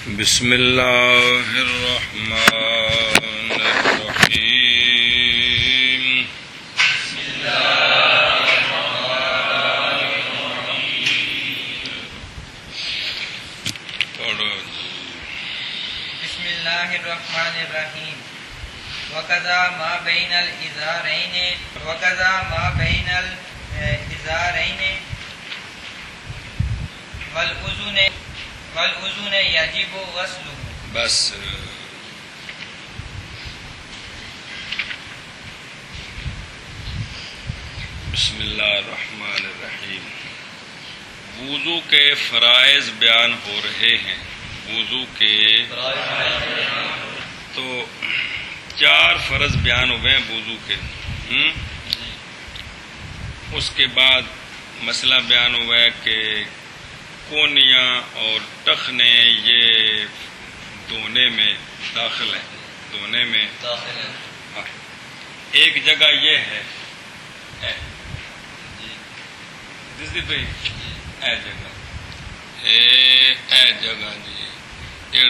بسم اللہ الرحمن الرحیم بسم اللہ الرحمن الرحیم وَقَضَى مَا بَيْنَ الْإِزَارَيْنِ وَالْأُذُنَ يَجِبُ غَسْلُهُ. بس بسم اللہ الرحمن الرحیم. وضو کے فرائض بیان ہو رہے ہیں. وضو کے تو 4 فرض بیان ہوئے ہیں وضو کے. اس کے بعد مسئلہ بیان ہوا ہے کہ کونیاں اور ٹخنے یہ دھونے میں داخل ہیں. دھونے میں ہاں. ایک جگہ یہ ہے اے جگہ جی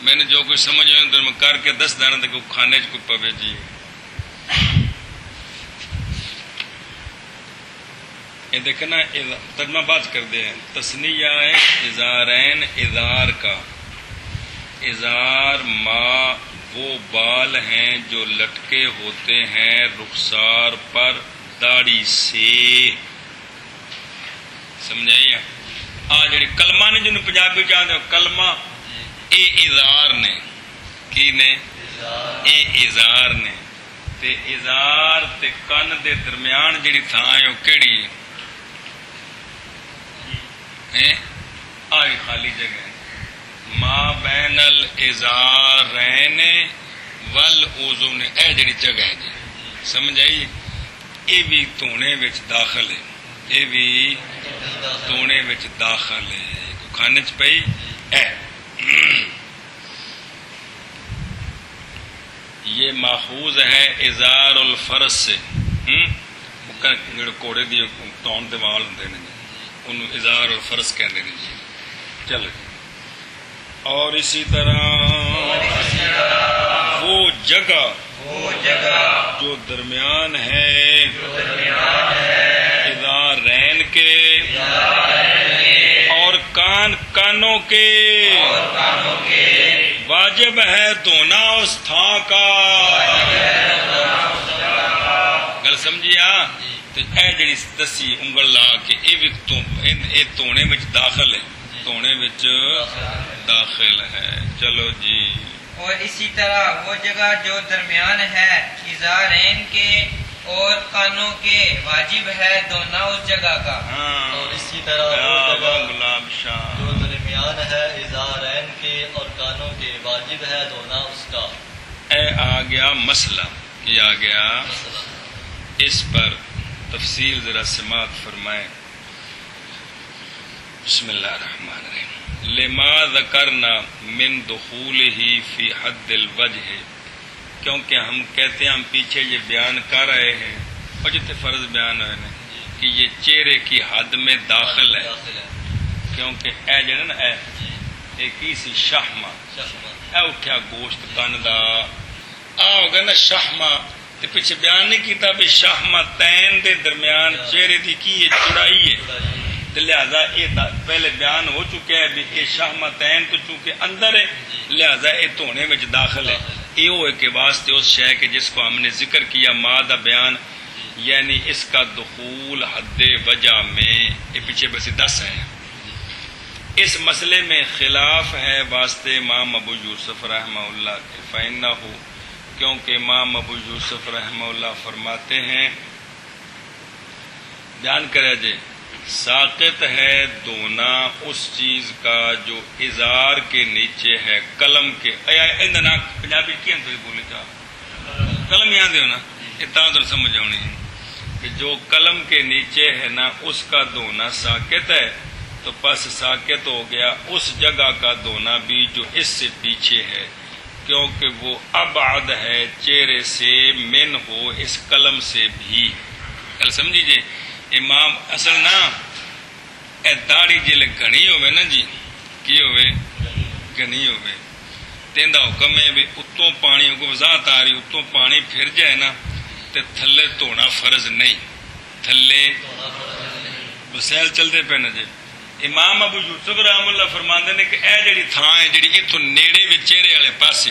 میں نے جو کچھ سمجھ تو میں کر کے 10 دانا تک کھانے کو پوے جی. یہ دیکھنا ترجمہ بات کر دے ہیں. تسنیہ ازارین ازار کا. ازار ما وہ بال ہیں جو لٹکے ہوتے ہیں رخسار پر داڑھی سے. سمجھائیے آ جڑی کلمہ نے جنہوں پنجابی چاہتے ہو کلمہ اے ازار نے کی نے اے ازار نے تے ازار تے کن دے درمیان جڑی تھان ہے وہ کیڑی ہے آئی خالی جگہ ہے. ما بین الازارین والاذن اے جڑی جگہ ہے جی. سمجھ آئی یہ بھی تونے وچ داخل ہے. یہ بھی تونے وچ داخل ہے. کھانے چ پئی اے یہ ماخوذ ہے ازار الفرس سے. گھوڑے دی تون دے وال ہوندے نے انہوں ازار الفرس کہندے نے جی. چل اور اسی طرح وہ جگہ جو درمیان ہے ازارین کے اور کانوں کے واجب ہے دھونا اس تھان کا. گل سمجھیا اے جڑی دسی انگل لا کے یہ تونے وچ داخل ہے. تونے وچ داخل ہے. چلو جی. اور اسی طرح وہ جگہ جو درمیان ہے ازارین کے اور کانوں کے واجب ہے دھونا اس جگہ کا. اور اسی طرح وہ جگہ جو درمیان ہے ازارین کے اور کانوں کے واجب ہے دھونا اس کا. اے آ گیا مسئلہ. یہ آ گیا اس پر تفصیل ذرا سماعت فرمائیں. بسم اللہ الرحمن الرحیم. لما ذکرنا من دخولہ فی حد الوجہ کیونکہ ہم کہتے ہیں ہم پیچھے یہ بیان کر رہے ہیں اور جتنے فرض بیان ہوئے ہیں کہ یہ چہرے کی حد میں داخل ہے. کیونکہ اے جڑا نا اے کی سی شہما اے اٹھیا گوشت کن دا آ ہوگا نا شہما. پیچھے بیان نہیں کیتا بھی شہما تین دے درمیان چہرے دی کی یہ چڑائی ہے. لہذا یہ پہلے بیان ہو چکا ہے بھی یہ شہمتین تو چونکہ اندر ہے لہذا یہ دھونے میں داخل ہے. یہ ہوئے کے واسطے اس شے کے جس کو ہم نے ذکر کیا مادہ بیان یعنی اس کا دخول حد وجہ میں یہ پیچھے بس 10 ہے. اس مسئلے میں خلاف ہے واسطے امام ابو یوسف رحمہ اللہ کے. فإنہ کیونکہ امام ابو یوسف رحمہ اللہ فرماتے ہیں بیان کرے جے ساقط ہے دھونا اس چیز کا جو ازار کے نیچے ہے قلم کے. پنجابی کی بولے چاہ قلم یہاں دے نا اتنا تو سمجھ آنی ہے کہ جو قلم کے نیچے ہے نا اس کا دھونا ساقط ہے تو پس ساقط ہو گیا اس جگہ کا دھونا بھی جو اس سے پیچھے ہے کیونکہ وہ ابعد ہے چہرے سے من ہو اس قلم سے بھی. کل سمجھیجئے امام اصل نا اے داڑھی جلے گھنی ہوئے نا جی کی ہوئے گنی ہوئے تین دا حکم ہے بھی اتوں پانی کو وضاحت آ رہی اتوں پانی پھر جائے نا تے تھلے دھونا فرض نہیں تھلے وسائل چلتے پے نا جی امام ابو یوسف رحم اللہ فرماندے نے کہ اے جڑی تھان ہے جڑی اتوں نیڑے وچ چہرے والے پاسے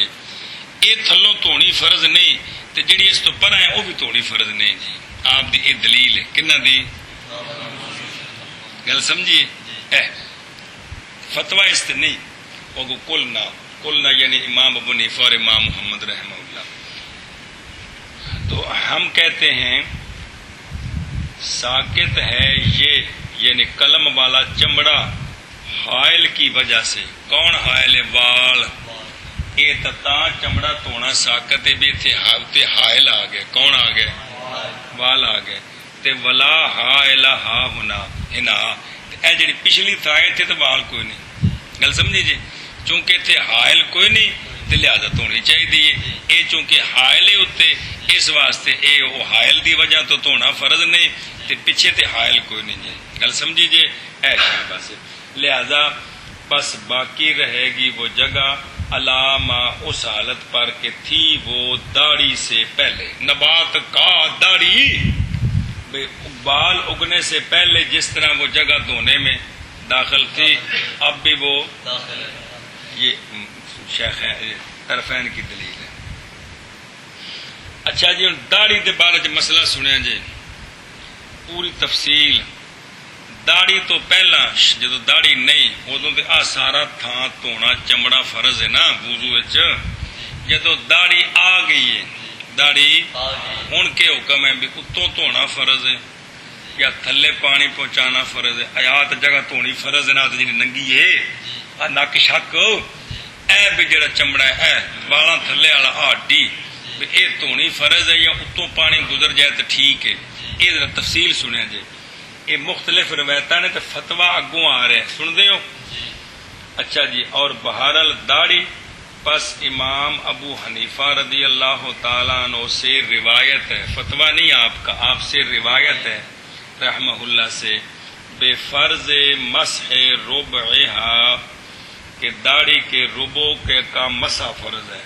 یہ تھلوں دھونی فرض نہیں تے جڑی اس تو پرا ہے وہ بھی دھونی فرض نہیں جی آپ دی یہ دلیل ہے کنہ دی گل سمجھیے اے فتویٰ اس تے نہیں وہ کلنا یعنی امام ابو حنیفہ اور امام محمد رحمہ اللہ تو ہم کہتے ہیں ساکت ہے یہ یعنی قلم والا چمڑا حائل کی وجہ سے کون حائل ہے وال یہ تا چمڑا دھونا ساکت ہے بھی اتنے حائل آ گئے کون آ گئے وال آ گئے تے ولا حائل ہا ہونا ہنا اے جڑی پچھلی تھا اتنے تو وال کوئی نہیں گل سمجھی جی چونکہ اتنے حائل کوئی نہیں تے لہذا دھونی چاہیے یہ چونکہ حائل ہے اتنے اس واسطے اے وہ حائل دی وجہ تو دھونا فرض نہیں تے پیچھے تے حائل کوئی نہیں جی گل سمجھی جی ایسی بس لہذا بس باقی رہے گی وہ جگہ علامہ اس حالت پر کہ تھی وہ داڑھی سے پہلے نبات کا داڑھی بال اگنے سے پہلے جس طرح وہ جگہ دھونے میں داخل تھی اب بھی وہ داخل ہے یہ شیخ طرفین کی دلیل ہے. اچھا جی داڑھی کے بارے میں مسئلہ سنیا جی پوری تفصیل. داڑھی تو پہلا جدو داڑھی نہیں ادو تو آ سارا تھان دھونا چمڑا فرض ہے نا وضو وچ. جدو داڑھی آ گئی ہے داڑھی ہن کے حکم ہے بھی اتوں دھونا فرض ہے یا تھلے پانی پہنچانا فرض ہے. آیات جگہ دھونی فرض ہے نہ جی ننگی ہے نک شک اے بھی جڑا چمڑا ہے والا تھلے والا ہڈی یہ دھونی فرض ہے یا اتوں پانی گزر جائے تو ٹھیک ہے. یہ ذرا تفصیل سنیا جی یہ مختلف روایت نے تو فتوا اگوں آ رہے سن دے ہو. اچھا جی اور بہرحال داڑھی پس امام ابو حنیفہ رضی اللہ تعالیٰ عنہ سے روایت ہے فتوا نہیں آپ کا آپ سے روایت ہے رحمہ اللہ سے بے فرض مسح ربعہا کہ داڑھی کے ربو کے کا مسح فرض ہے.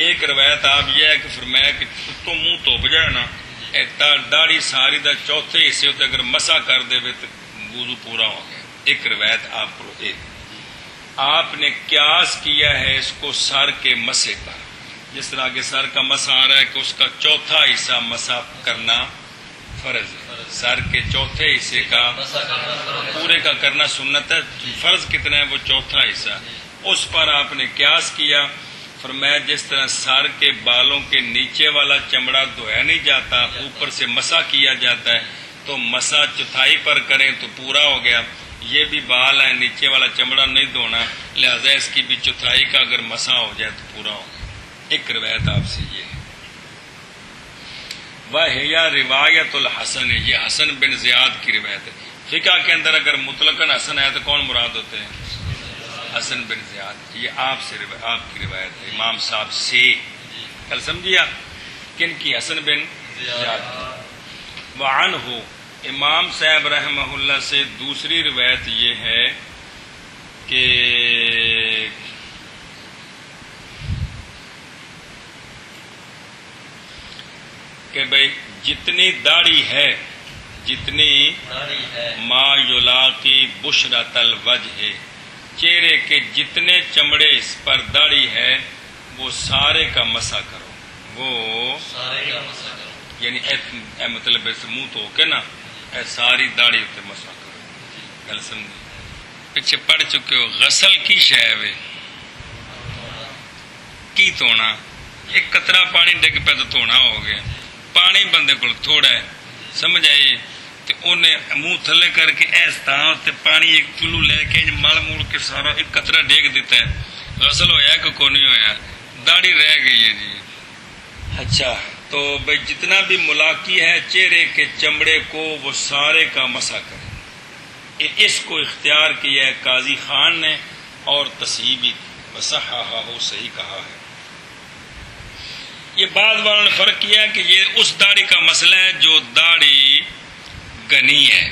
ایک روایت آپ یہ ہے کہ فرمایا کہ تو منہ دھوپ جائے نا داڑھی ساری دا چوتھے حصے ہوتے اگر مسا کر دے تو وضو پورا ہو گیا. ایک روایت آپ کو آپ نے قیاس کیا ہے اس کو سر کے مسے پر جس طرح کے سر کا مسا آ رہا ہے کہ اس کا چوتھا حصہ مسا کرنا فرض ہے. سر کے چوتھے حصے کا پورے کا کرنا سنت ہے. فرض کتنا ہے وہ چوتھا حصہ اس پر آپ نے قیاس کیا. فرمایا جس طرح سر کے بالوں کے نیچے والا چمڑا دھویا نہیں جاتا اوپر سے مسا کیا جاتا ہے تو مسا چوتھائی پر کریں تو پورا ہو گیا. یہ بھی بال ہے نیچے والا چمڑا نہیں دھونا لہذا اس کی بھی چوتھائی کا اگر مسا ہو جائے تو پورا ہو گیا. ایک روایت آپ سے یہ ہے وَهِيَ روایت الحسن یہ حسن بن زیاد کی روایت ہے. فقہ کے اندر اگر مطلقاً حسن ہے تو کون مراد ہوتے ہیں حسن بن زیاد. یہ آپ سے آپ کی روایت ہے امام صاحب سے کل سمجھیا کن کی حسن بن زیاد. وعنہ امام صاحب رحمہ اللہ سے دوسری روایت یہ ہے کہ بھائی جتنی داڑھی ہے جتنی ما یلاقی بشرۃ الوجہ چہرے کے جتنے چمڑے اس پر داڑھی ہے وہ سارے کا مسا کرو. وہ سارے کا مسا کرو یعنی اے مطلب ایسے منہ دھو کے نا اے ساری داڑھی اتنے مسا کرو. گل سمجھ پیچھے پڑھ چکے ہو. غسل کی شے وے کی دھونا ایک قطرہ پانی ڈگ پہ تو دھونا ہو گیا. پانی بندے کو تھوڑا ہے سمجھ آئیے تو انہیں منہ تھلے کر کے ایسا پانی ایک چلو لے کے مل مڑ کے سارا ایک قطرہ ڈیگ دیتا ہے. غسل ہویا کہ کو نہیں ہویا داڑھی رہ گئی ہے جی. اچھا تو بھائی جتنا بھی ملاقی ہے چہرے کے چمڑے کو وہ سارے کا مسا کرے. اس کو اختیار کیا ہے قاضی خان نے اور تصحیح بھی وصححہ ہو صحیح کہا ہے. یہ بعد والوں نے فرق کیا کہ یہ اس داڑھی کا مسئلہ ہے جو داڑھی گنی ہے.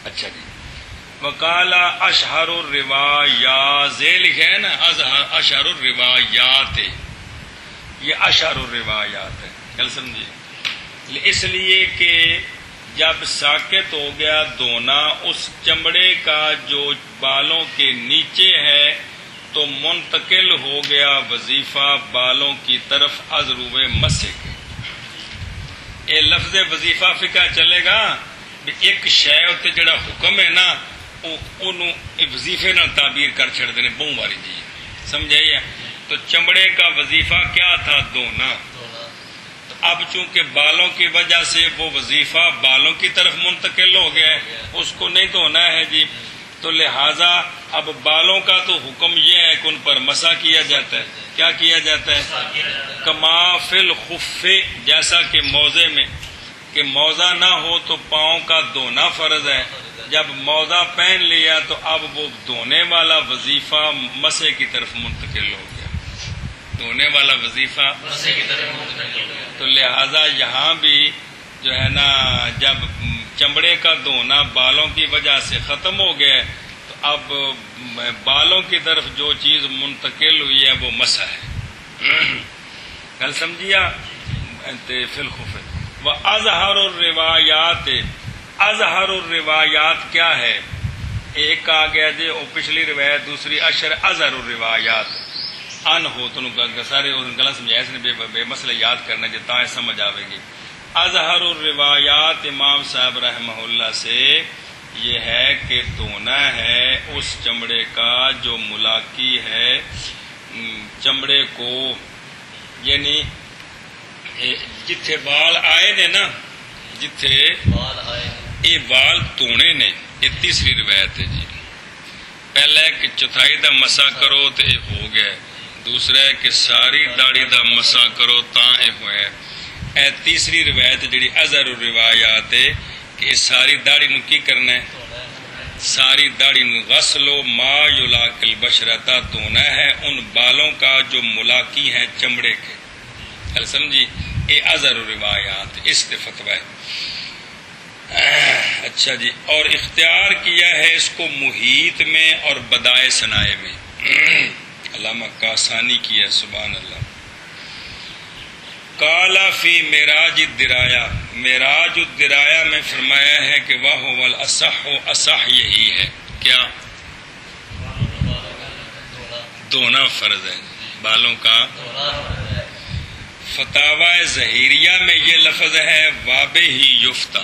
اچھا جی وقال اشہر الروایات، زے لکھے ہے نا اشہر الروایات، یہ اشہر الروایات ہے، کل سمجھیے، اس لیے کہ جب ساکت ہو گیا دونا اس چمڑے کا جو بالوں کے نیچے ہے تو منتقل ہو گیا وظیفہ بالوں کی طرف از روئے مسے کے۔ یہ لفظ وظیفہ فقہ چلے گا بھی ایک شے تے جڑا حکم ہے نا انہوں وظیفے نال تعبیر کر چھڑ دینے بہوں ماری جی، سمجھائیے؟ تو چمڑے کا وظیفہ کیا تھا؟ دھونا۔ اب چونکہ بالوں کی وجہ سے وہ وظیفہ بالوں کی طرف منتقل ہو گیا ہے، اس کو نہیں دھونا ہے جی، تو لہذا اب بالوں کا تو حکم یہ ہے کہ ان پر مسح کیا جاتا ہے۔ کیا کیا جاتا ہے؟ کما فی الخف، جیسا کہ موزے میں کہ موزہ نہ ہو تو پاؤں کا دھونا فرض ہے، جب موزہ پہن لیا تو اب وہ دھونے والا وظیفہ مسح کی طرف منتقل ہو گیا، دھونے والا وظیفہ مسح کی طرف منتقل ہو گیا۔ تو لہذا یہاں بھی جو ہے نا جب چمڑے کا دھونا بالوں کی وجہ سے ختم ہو گیا تو اب بالوں کی طرف جو چیز منتقل ہوئی ہے وہ مسح ہے، کل سمجھیا؟ فی الخف وَأَظْهَرُ الرِّوَایَاتِ، اظہر الروایات کیا ہے؟ ایک آ گیا جی وہ پچھلی روایت، دوسری اشر اظہر الروایات ان ہو تو سارے گلا سمجھایا اس نے بے مسئلہ یاد کرنا جتا ہے سمجھ آئے گی۔ اظہر الروایات امام صاحب رحمہ اللہ سے یہ ہے کہ دھونا ہے اس چمڑے کا جو ملاقی ہے چمڑے کو، یعنی جتھے بال آئے نے نا، جتھے بال آئے یہ بال دھونے نے، یہ تیسری روایت ہے جی۔ پہلا ہے کہ چوتھائی دا مسا کرو تو یہ ہو گیا، دوسرا ہے کہ ساری داڑھی دا مسا کرو تاں یہ ہوئے، اے تیسری روایت جڑی اظہر الروایات ہے کہ یہ ساری داڑھی نو کی کرنا ہے؟ ساری داڑھی نو غسلو ما یلاق البشرتا، دھونا ہے ان بالوں کا جو ملاقی ہیں چمڑے کے، کل سمجھی؟ یہ اظہر الروایات اس پہ فتویٰ ہے۔ اچھا جی، اور اختیار کیا ہے اس کو محیط میں اور بدائے ثنائے میں، علامہ کاسانی کی ہے، سبحان اللہ۔ قالا فی معراج الدرایا، معراج الدرایا میں فرمایا ہے کہ وَهُوَ الْأَصَحُّ، اصح یہی ہے، کیا؟ دھونا فرض ہے، بالوں کا۔ فتاوی ظہیریہ میں یہ لفظ ہے وابہ ہی یفتا،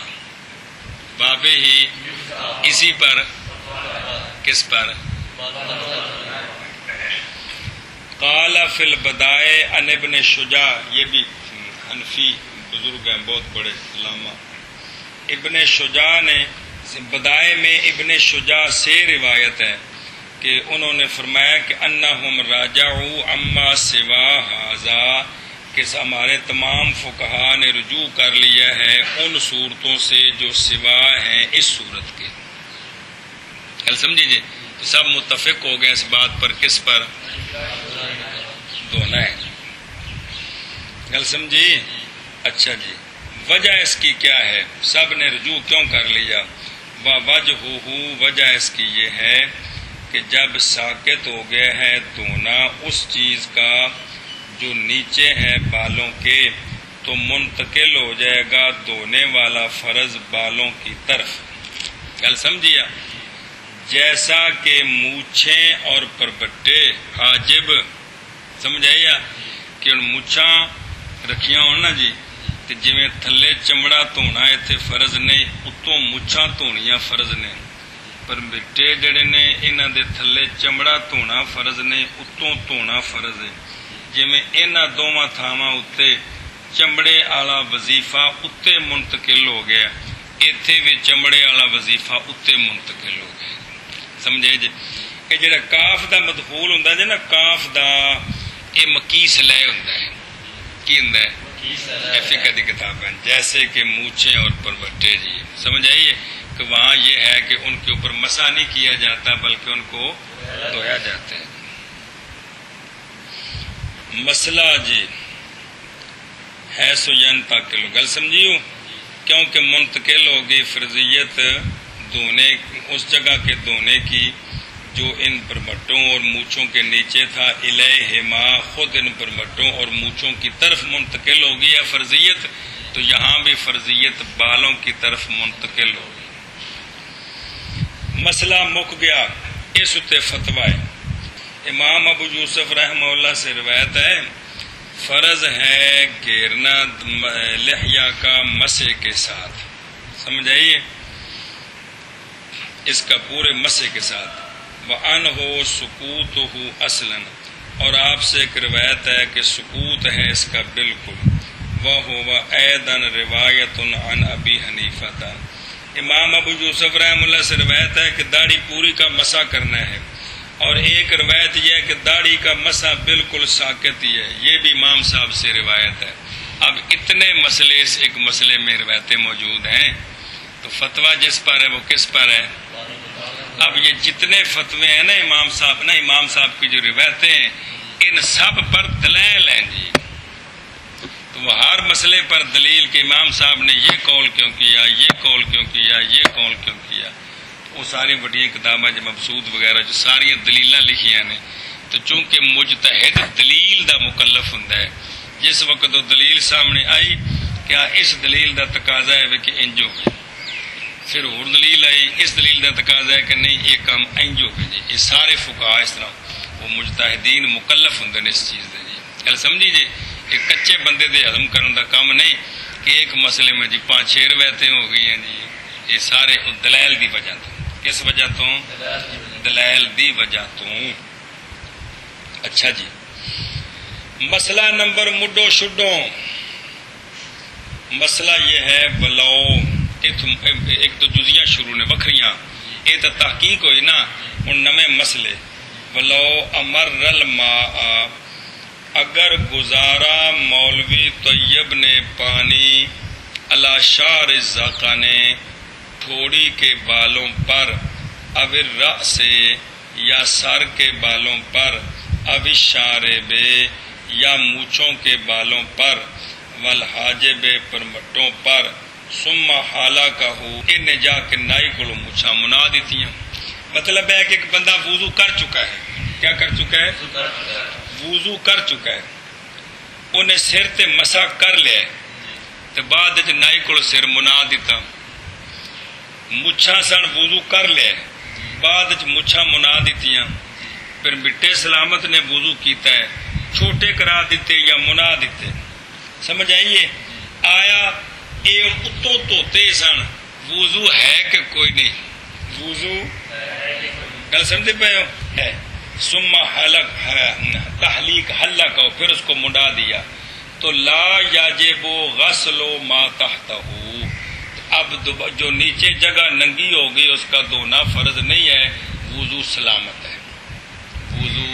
وابہ ہی، اسی پر، کس پر؟ قال فی البدائے عن ابن شجاع، یہ بھی حنفی بزرگ ہیں بہت بڑے علامہ، ابن شجاع نے بدائے میں ابن شجاع سے روایت ہے کہ انہوں نے فرمایا کہ انہم راجعوا عما سوا ھذا، کہ ہمارے تمام فقہا نے رجوع کر لیا ہے ان صورتوں سے جو سوا ہیں اس صورت کے، کل سمجھے جی؟ سب متفق ہو گئے اس بات پر، کس پر؟ دھونا ہے، کل سمجھی؟ اچھا جی، وجہ اس کی کیا ہے؟ سب نے رجوع کیوں کر لیا؟ وَوَجْهُهُ، وجہ اس کی یہ ہے کہ جب ساکت ہو گیا ہے دھونا اس چیز کا جو نیچے ہے بالوں کے تو منتقل ہو جائے گا دھونے والا فرض بالوں کی طرف، کل سمجھیا؟ جیسا کہ مونچھیں اور پربٹے حاجب، سمجھائیا کہ ان مونچھاں رکھیاں ہو نا جی، تے جویں تھلے چمڑا دھونا ایتھے فرض نہیں، اتوں مونچھاں دھونیاں فرض نے، پر بٹے جڑے نے انہاں دے تھلے چمڑا دھونا فرض نہیں، اتوں دھونا فرض ہے۔ جویں انہاں دوواں تھاواں اتے چمڑے والا وظیفہ اتے منتقل ہو گیا، ایتھے بھی چمڑے والا وظیفہ اتے منتقل ہو گیا، سمجھے جی؟ یہ جڑا کاف دا مدخول ہوندا جی نا، کاف دا یہ مکیس لے ہوندا ہے، کی ہوندا ہے؟ فقہ دی کتابیں جیسے کہ مونچھیں اور پربٹے جی، سمجھ آئیے کہ وہاں یہ ہے کہ ان کے اوپر مسح نہیں کیا جاتا بلکہ ان کو دھویا جاتا ہے۔ مسئلہ جی ہے سو ینتقل، گل سمجھیو؟ کیونکہ منتقل ہوگی فرضیت دھونے اس جگہ کے دھونے کی جو ان برمٹوں اور مونچھوں کے نیچے تھا، الیہما خود ان برمٹوں اور مونچھوں کی طرف منتقل ہوگی یا فرضیت، تو یہاں بھی فرضیت بالوں کی طرف منتقل ہوگی۔ مسئلہ مک گیا، اس اتنے فتویٰ ہے۔ امام ابو یوسف رحمہ اللہ سے روایت ہے، فرض ہے گھیرنا لحیہ کا مسح کے ساتھ، سمجھ آئیے، اس کا پورے مسح کے ساتھ۔ وَأَنْهُ سُكُوتُهُ أَصْلًا، اور آپ سے ایک روایت ہے کہ سکوت ہے اس کا بالکل۔ وَهُوَ أَيْضًا رِوَایَةٌ عَنْ أَبِي حَنِیفَةَ، امام ابو یوسف رحمہ اللہ سے روایت ہے کہ داڑھی پوری کا مسح کرنا ہے، اور ایک روایت یہ ہے کہ داڑھی کا مسح بالکل ساکت ہی ہے، یہ بھی امام صاحب سے روایت ہے۔ اب اتنے مسئلے اس ایک مسئلے میں روایتیں موجود ہیں، تو فتویٰ جس پر ہے وہ کس پر ہے؟ اب یہ جتنے فتوے ہیں نا امام صاحب کی جو روایتیں ہیں، ان سب پر دلائل ہیں جی، تو وہ ہر مسئلے پر دلیل کہ امام صاحب نے یہ قول کیوں کیا، یہ قول کیوں کیا، یہ قول کیوں کیا، وہ ساری بڑی کتابیں جو مبسوط وغیرہ جو ساری دلیلاں لکھیاں نے، تو چونکہ مجتہد دلیل دا مکلف ہوندا ہے، جس وقت وہ دلیل سامنے آئی کیا اس دلیل دا تقاضا ہے کہ انج ہوئے، پھر اور دلیل آئی اس دلیل دا تقاضا ہے کہ نہیں یہ کام انج ہوئے جی، یہ سارے فقہاء اس طرح وہ مجتہدین مکلف ہوندے نے اس چیز دے جی، گل سمجھی جی، ایک کچے بندے دے ہضم کرنے دا کام نہیں کہ ایک مسئلے میں جی 5-6 روایتیں ہو گئی ہیں جی، یہ سارے دلائل دی وجہ تو، کس وجہ تو؟ دلائل دی وجہ تو۔ اچھا جی، مسئلہ نمبر مڈو شڈو، مسئلہ یہ ہے بلاؤ، ایک تو جزیاں شروع نے بکھریاں، یہ تو تحقیق ہوئی نا، ان نمے مسئلے۔ بلاؤ امر الماء، اگر گزارا مولوی طیب نے پانی علی شعر الذقن، تھوڑی کے بالوں پر، او الرأس یا سر کے بالوں پر، او الشارب یا مونچھوں کے بالوں پر، والحاجب پرمٹوں پر، ثم حالکہ، ان جا کے نائی کو مونچھاں منا دیتیاں۔ مطلب ہے کہ ایک بندہ وضو کر چکا ہے، کیا کر چکا ہے؟ وضو کر چکا ہے، انہیں سر تے مسح کر لیا تو بعد نائی کو سر منا دیتا، مچھاں سن وضو کر لیا بعد مچھاں منا دیتیاں، پھر مٹے سلامت نے وضو کیتا ہے، چھوٹے کرا دیتے یا منا دیتے، سمجھ آئیے؟ آیا یہ اتوں دھوتے سن، وضو ہے کہ کوئی نہیں؟ وضو گل سمجھتے پے ہو؟ ہے۔ ثم حلق، تحلیق حلق، پھر اس کو منڈا دیا، تو لا یجب غسل ما تحتہ، اب جو نیچے جگہ ننگی ہوگی اس کا دھونا فرض نہیں ہے، وضو سلامت ہے، وضو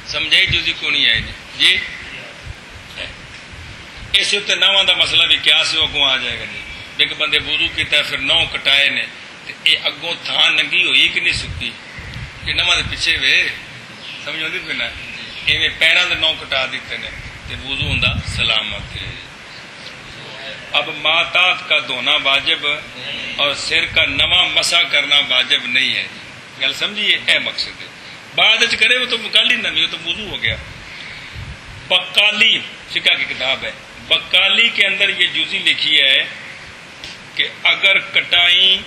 سمجھے جزی کو نہیں ہے جی۔ اس اتنے نواں دا مسئلہ بھی کیا سے اگوں آ جائے گا جی، ایک بندے وضو کیتا ہے پھر 9 کٹائے نے، یہ اگوں تھان ننگی ہوئی کہ نہیں سکی، یہ نواں دے پیچھے وے سمجھ آتی پہ نا، یہ پیراں دے 9 کٹا دیتے نے، وضو ہوندا سلامت ہے۔ اب ماتات کا دھونا واجب اور سر کا نواں مسح کرنا واجب نہیں ہے، گل سمجھیے، اے مقصد ہے، بعد وچ کرے وہ تو مکالی نمی، وہ تو وضو ہو گیا۔ بقالی فقہ کی کتاب ہے، بقالی کے اندر یہ جزی لکھی ہے کہ اگر کٹائیں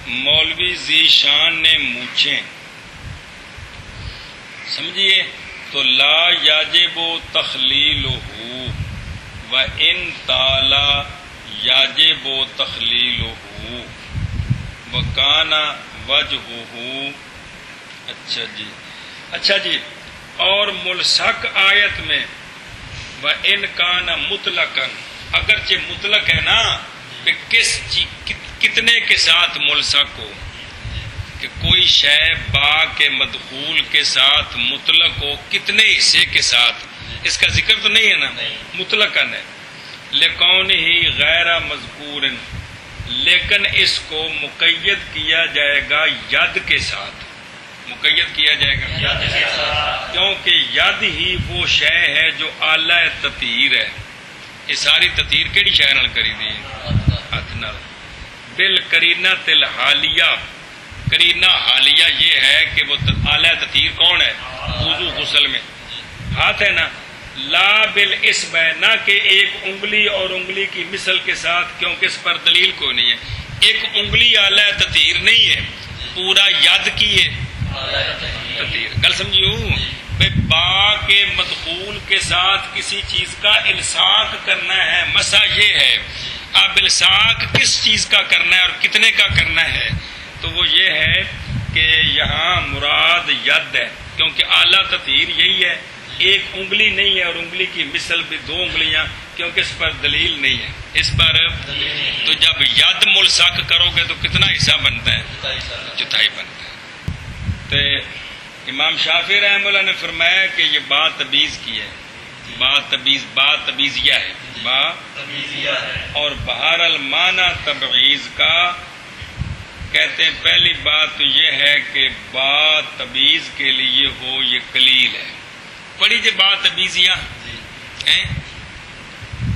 مولوی ذی شان نے مونچھیں، سمجھیے، تو لا یاجب تخلیلہ و ان تالا یاجب تخلیلہ وکان وجہہ۔ اچھا جی، اور ملصق آیت میں و ان کان مطلقاً، اگرچہ مطلق ہے نا کہ کتنے کے ساتھ ملصق ہو، کہ کوئی شے با کے مدخول کے ساتھ مطلق ہو، کتنے حصے کے ساتھ، اس کا ذکر تو نہیں ہے نا، مطلقاً ہے، لکون ہی غیر مذکور، لیکن اس کو مقید کیا جائے گا ید کے ساتھ، مقید کیا جائے گا ید کے ساتھ، کیونکہ ید ہی وہ شے ہے جو آلہ تطہیر ہے۔ یہ ساری تطہیر کیڑی شے نال کری دی؟ ہاتھ نال۔ بالقرینۃ الحالیہ، قرینہ حالیہ یہ ہے کہ وہ اعلی تطہیر کون ہے؟ وضو غسل میں ہاتھ ہے نا، لا بالاسبع، نہ کہ ایک انگلی اور انگلی کی مثل کے ساتھ، کیونکہ اس پر دلیل کوئی نہیں ہے۔ ایک انگلی اعلی تطہیر نہیں ہے، پورا ید کی ہے تطہیر۔ گل سمجھیو؟ با کے مدخول کے ساتھ کسی چیز کا الصاق کرنا ہے، مسا یہ ہے۔ اب الصاق کس چیز کا کرنا ہے اور کتنے کا کرنا ہے؟ تو وہ یہ ہے کہ یہاں مراد ید ہے، کیونکہ اعلیٰ تطہیر یہی ہے، ایک انگلی نہیں ہے اور انگلی کی مثل بھی 2 انگلیاں، کیونکہ اس پر دلیل نہیں ہے اس پر۔ تو جب ید ملصق کرو گے تو کتنا حصہ بنتا ہے؟ چوتھائی بنتا ہے۔ تو امام شافعی رحمہ اللہ نے فرمایا کہ یہ با تبیز کی ہے، با تبیزیہ ہے، با اور بہر المعنی تبعیض کا کہتے ہیں۔ پہلی بات تو یہ ہے کہ با تبیز کے لیے ہو یہ قلیل ہے۔ پڑھی جی با تبیزیہ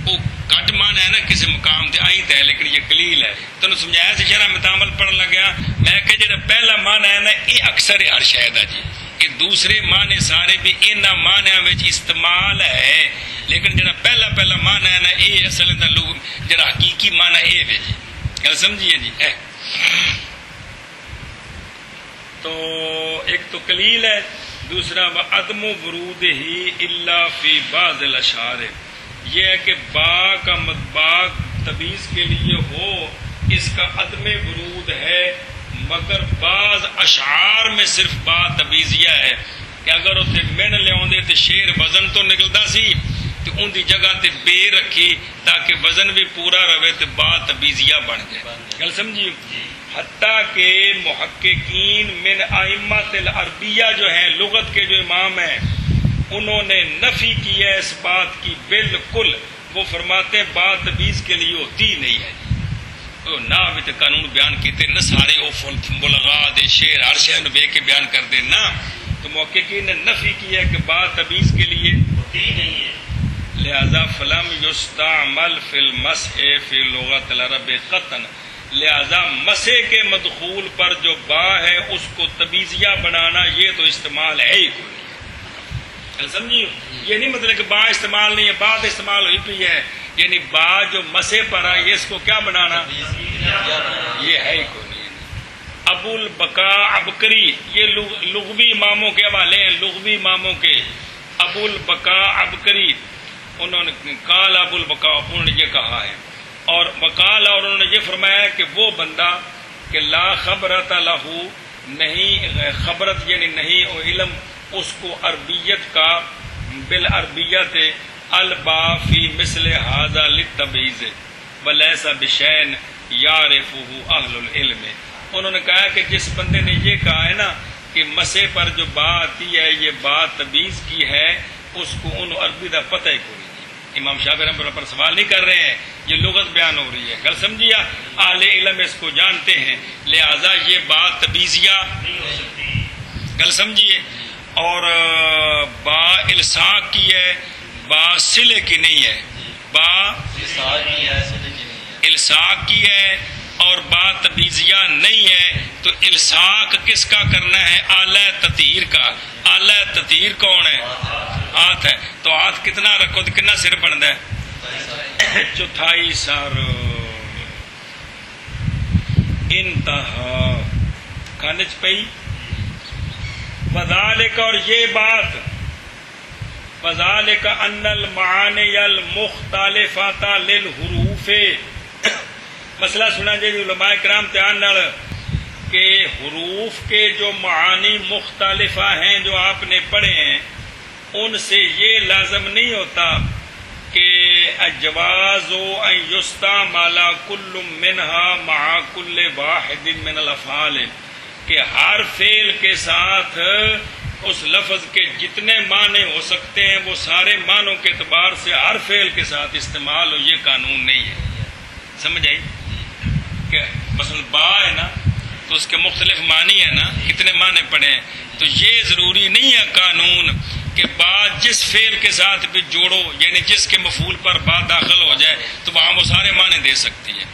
وہ کٹ معنی ہے نا، کسی مقام تے آئی ہے لیکن یہ قلیل ہے۔ تو سمجھایا سے شرح میں تعامل پڑھن لگیا میں کہ جڑا پہلا معنی ہے نا یہ اکثر ہر شاید ہے جی، کہ دوسرے معنی سارے بھی انہاں معنیاں وچ استعمال ہے، لیکن جڑا پہلا معنی ہے نا یہ اصل دا لوگ جڑا حقیقی معنی اے وے جی۔ گل سمجھیے جی؟ تو ایک تو قلیل ہے، دوسرا وعدم ورود ہی الا فی بعض الاشعار، یہ ہے کہ با تبیز کے لیے ہو اس کا عدم ورود ہے، مگر بعض اشعار میں صرف با تبیزیہ ہے کہ اگر اسے من لے آدھے تو شیر وزن تو نکلتا سی تو ان دی جگہ تے بے رکھی تاکہ وزن بھی پورا رہے تو با تبیزیہ بن جائے۔ گل سمجھیے؟ حتیٰ کہ محققین من ائمۃ العربیہ جو ہیں، لغت کے جو امام ہیں، انہوں نے نفی کی ہے اس بات کی بالکل۔ وہ فرماتے ہیں با تبیز کے لیے ہوتی نہیں ہے۔ نہ قانون بیان کیتے نہ سارے وہ بلغا دے شعر ہر شہر بے کے بیان کر دے نہ، تو محققین نے نفی کی ہے کہ با تبیز کے لیے ہوتی نہیں ہے۔ لہذا فلم یستعمل فی المسح فی لغت العرب قطعا، لہذا مسح کے مدخول پر جو با ہے اس کو تبیزیہ بنانا یہ تو استعمال ہے ہی کوئی نہیں۔ سمجھیے؟ یہ نہیں مطلب کہ با استعمال نہیں ہے، بعد استعمال ہوئی پی ہے، یعنی با جو مسح پر ہے اس کو کیا بنانا یہ ہے ہی کوئی نہیں۔ ابو البقا عبقری، یہ لغوی اماموں کے حوالے ہیں، لغوی اماموں کے۔ ابو البقا عبقری انہوں نے قال ابو البقا انہوں نے یہ کہا ہے، اور وقال اور انہوں نے یہ فرمایا کہ وہ بندہ کہ لا خبرت لہو، نہیں خبرت یعنی نہیں علم اس کو عربیت کا، بالعربیت البا فی مثل ھذا للتبعیض ولیس بشین یعرفہ اہل العلم۔ انہوں نے کہا کہ جس بندے نے یہ کہا ہے نا کہ مسح پر جو با آتی ہے یہ با تبعیض کی ہے، اس کو ان عربی کا پتہ ہی کوئی نہیں۔ امام شافعی رحمۃ اللہ پر سوال نہیں کر رہے ہیں، یہ لغت بیان ہو رہی ہے۔ گل سمجھیا؟ اہل علم اس کو جانتے ہیں، لہذا یہ بات تبیزیہ نہیں ہو سکتی۔ گل سمجھیے؟ اور با الصاق کی ہے، با صلے کی نہیں ہے، با الصاق کی ہے اور با تبیزیہ نہیں ہے۔ تو الصاق کس کا کرنا ہے؟ اعلی تطہیر کا۔ اعلی تطہیر کون ہے؟ ہاتھ ہے۔ تو ہاتھ کتنا رکھو تو کتنا سر بنتا ہے؟ چوتھائی سر۔ انتہا کھانچ پئی وذالک، اور یہ بات وذالک ان المعانی المختلفۃ للحروف، مسئلہ سنا جی علماء کرام دھیان نال کہ حروف کے جو معانی مختلفہ ہیں جو آپ نے پڑھے ہیں ان سے یہ لازم نہیں ہوتا کہ جواز ان یستعمل کل منہا مع کل واحد من الافعال، کہ ہر فعل کے ساتھ اس لفظ کے جتنے معنی ہو سکتے ہیں وہ سارے معنوں کے اعتبار سے ہر فعل کے ساتھ استعمال ہو، یہ قانون نہیں ہے۔ سمجھ آئی؟ کہ مثلا با ہے نا تو اس کے مختلف معنی ہیں نا، کتنے معنی پڑے ہیں، تو یہ ضروری نہیں ہے قانون کہ با جس فعل کے ساتھ بھی جوڑو، یعنی جس کے مفعول پر با داخل ہو جائے تو وہاں وہ سارے معنی دے سکتی ہے۔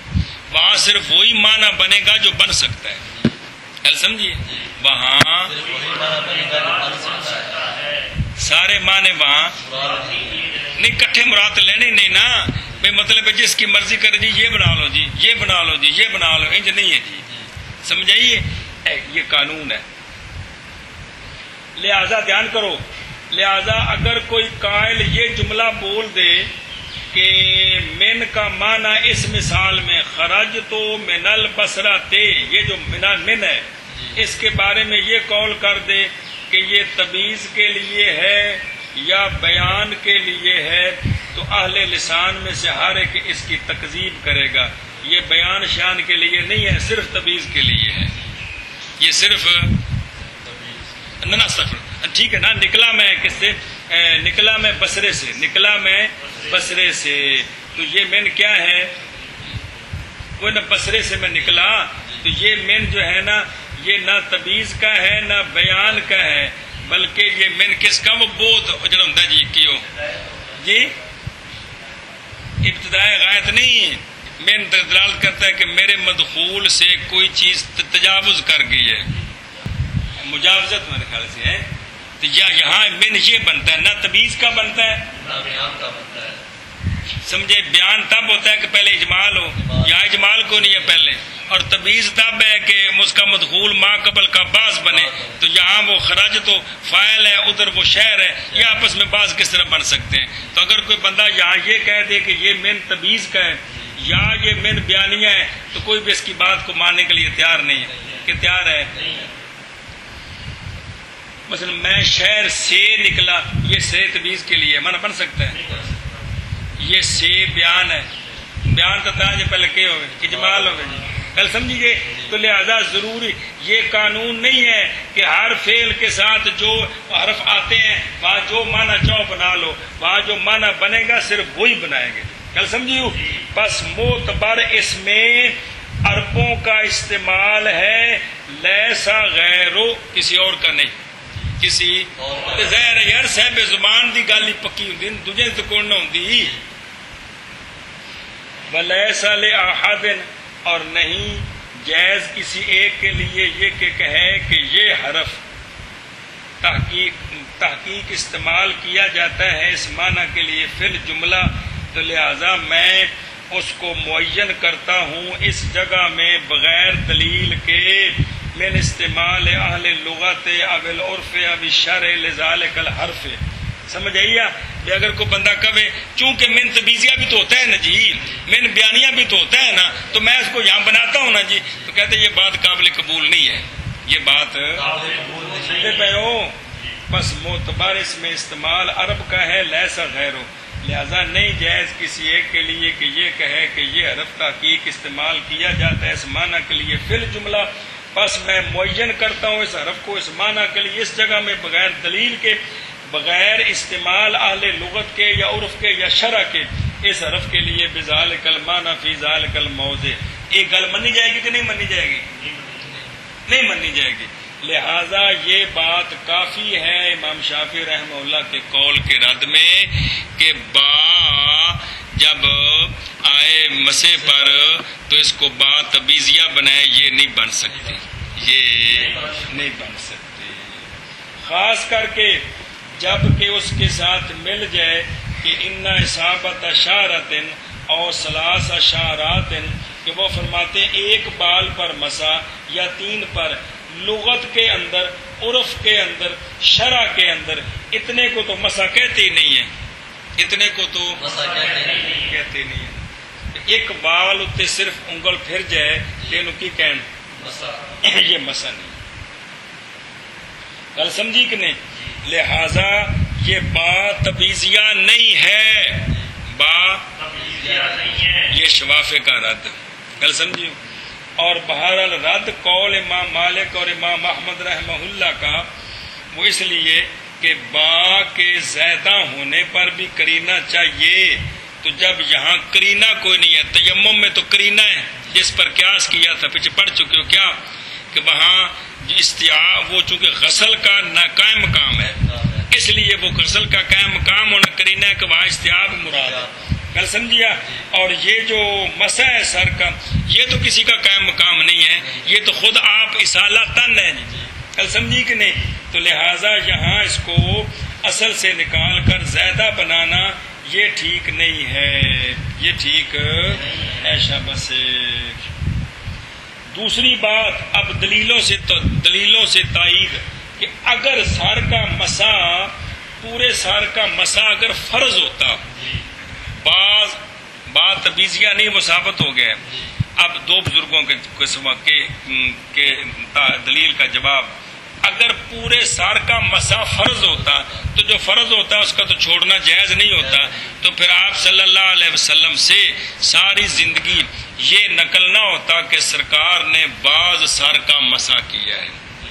وہاں صرف وہی معنی بنے گا جو بن سکتا ہے. کل سمجھیے وہاں صرف وہی معنی بنے گا جو بن سکتا ہے. سارے معنی وہاں نہیں کٹھے مراد لینے نہیں نا بھائی مطلب ہے جس کی مرضی کرے جی یہ بنا لو جی یہ بنا لو جی یہ بنا لو انج نہیں ہے جی. سمجھائیے یہ قانون ہے. لہذا دھیان کرو لہذا اگر کوئی قائل یہ جملہ بول دے کہ من کا معنی اس مثال میں خرج تو من البصرہ تے یہ جو من ہے اس کے بارے میں یہ قول کر دے کہ یہ تمییز کے لیے ہے یا بیان کے لیے ہے تو اہل لسان میں سے ہر ایک اس کی تکذیب کرے گا. یہ بیان شان کے لیے نہیں ہے صرف تمییز کے لیے ہے. یہ صرف ٹھیک ہے نا. نکلا میں کس سے نکلا میں بصرے سے نکلا میں بصرے سے تو یہ من کیا ہے وہ نہ بصرے سے میں نکلا تو یہ من جو ہے نا یہ نہ تمییز کا ہے نہ بیان کا ہے بلکہ یہ من کس کا وہ بودھ جڑا ہوندا جی کیوں جی ابتدائے غایت نہیں. من دلالت کرتا ہے کہ میرے مدخول سے کوئی چیز تجاوز کر گئی ہے مجاوزت میرے خیال سے ہے تو یہاں من یہ بنتا ہے نہ تمییز کا بنتا ہے نہ بیان کا بنتا ہے. سمجھے بیان تب ہوتا ہے کہ پہلے اجمال ہو یہاں اجمال کو نہیں ہے پہلے اور تمییز تب ہے کہ اس کا مدخول ما قبل کا باز بنے تو یہاں وہ خرج تو فاعل ہے ادھر وہ شہر ہے یہ آپس میں باز کس طرح بن سکتے ہیں. تو اگر کوئی بندہ یہاں یہ کہہ دے کہ یہ من تمییز کا ہے یا یہ من بیانیہ ہے تو کوئی بھی اس کی بات کو ماننے کے لیے تیار نہیں ہے کہ تیار ہے. مثلا میں شہر سے نکلا یہ سے تمییز کے لیے معنی بن سکتا ہے. یہ سے بیان ہے بیان تو تھا جو پہلے کیا ہوگا اجمال ہوگا جی کل سمجھیے. تو لہذا ضروری یہ قانون نہیں ہے کہ ہر فعل کے ساتھ جو حرف آتے ہیں وہاں جو معنی چاہو بنا لو وہاں جو معنی بنے گا صرف وہی بنائیں گے. کل سمجھیو بس معتبر اس میں عربوں کا استعمال ہے لیسا غیرو کسی اور کا نہیں کسی ظاہر ہے یار صاحب زبان دی گل ہی پکی ہوندی دوجے تے کون نہ ہوندی. ولیسا لأحد اور نہیں جائز کسی ایک کے لیے یہ کہ کہے کہ یہ حرف تحقیق استعمال کیا جاتا ہے اس معنی کے لیے فی الجملہ تو لہذا میں اس کو معین کرتا ہوں اس جگہ میں بغیر دلیل کے من استعمال اہل لغت او العرف او الشرع لذالک الحرف. سمجھ آئیے کہ اگر کوئی بندہ کہے چونکہ من تمییزیہ بھی تو ہوتا ہے نا جی من بیانیہ بھی تو ہوتا ہے نا تو میں اس کو یہاں بناتا ہوں نا جی تو کہتے ہیں یہ بات قابل قبول نہیں ہے یہ بات پہ ہو. بس معتبر اس میں استعمال عرب کا ہے لیسا غیرو لہذا نہیں جائز کسی ایک کے لیے کہ یہ کہے کہ یہ حرف تحقیق استعمال کیا جاتا ہے اس معنی کے لیے فی الجملہ. بس میں معین کرتا ہوں اس حرف کو اس معنی کے لیے اس جگہ میں بغیر دلیل کے بغیر استعمال اہل لغت کے یا عرف کے یا شرع کے اس حرف کے لیے بذالک المعنی فی ذالک الموضع. ایک گل منی جائے گی کہ نہیں منی جائے گی نہیں منی جائے گی. لہذا یہ بات کافی ہے امام شافعی رحمہ اللہ کے قول کے رد میں کہ با جب آئے مسے پر تو اس کو با تبیزیہ بنائے یہ نہیں بن سکتی یہ نہیں بن سکتی. خاص کر کے جب کہ اس کے ساتھ مل جائے کہ ان اصابت اشارت اور ثلاث اشارات کہ وہ فرماتے ہیں ایک بال پر مسا یا تین پر لغت کے اندر عرف کے اندر شرع کے اندر اتنے کو تو مسا کہتے ہی نہیں ہے اتنے کو تو مسا کہتے نہیں ہے. ایک بال اتنے صرف انگل پھر جائے تینوں کی کہن یہ مسا نہیں. گل سمجھی کہ نہیں. لہذا یہ با تبیزیہ نہیں ہے با یہ شوافے کا رد. گل سمجھی. اور بہرحال رد قول امام مالک اور امام احمد رحمہ اللہ کا وہ اس لیے کہ با کے زیادہ ہونے پر بھی کرینہ چاہیے. تو جب یہاں کرینہ کوئی نہیں ہے تیمم میں تو کرینہ ہے جس پر قیاس کیا تھا پیچھے پڑھ چکے ہو کیا کہ وہاں استیاب وہ چونکہ غسل کا قائم مقام ہے اس لیے وہ غسل کا قائم مقام ہونا کرینہ ہے کہ وہاں استیاب مراد ہے. کل سمجھیا. اور یہ جو مسح ہے سر کا، یہ تو کسی کا قائم مقام نہیں ہے، یہ تو خود آپ اصالہ تن ہے. کل سمجھی کہ نہیں؟ تو لہٰذا یہاں اس کو اصل سے نکال کر زیادہ بنانا یہ ٹھیک نہیں ہے، یہ ٹھیک ہے. شاباش. دوسری بات، اب دلیلوں سے تائید کہ اگر سر کا مسح، پورے سر کا مسح اگر فرض ہوتا، بات تبیزیہ نہیں، وہ ثابت ہو گیا. اب دو بزرگوں کے دلیل کا جواب، اگر پورے سر کا مسح فرض ہوتا تو جو فرض ہوتا ہے اس کا تو چھوڑنا جائز نہیں ہوتا. تو پھر آپ صلی اللہ علیہ وسلم سے ساری زندگی یہ نقل نہ ہوتا کہ سرکار نے بعض سر کا مسح کیا ہے،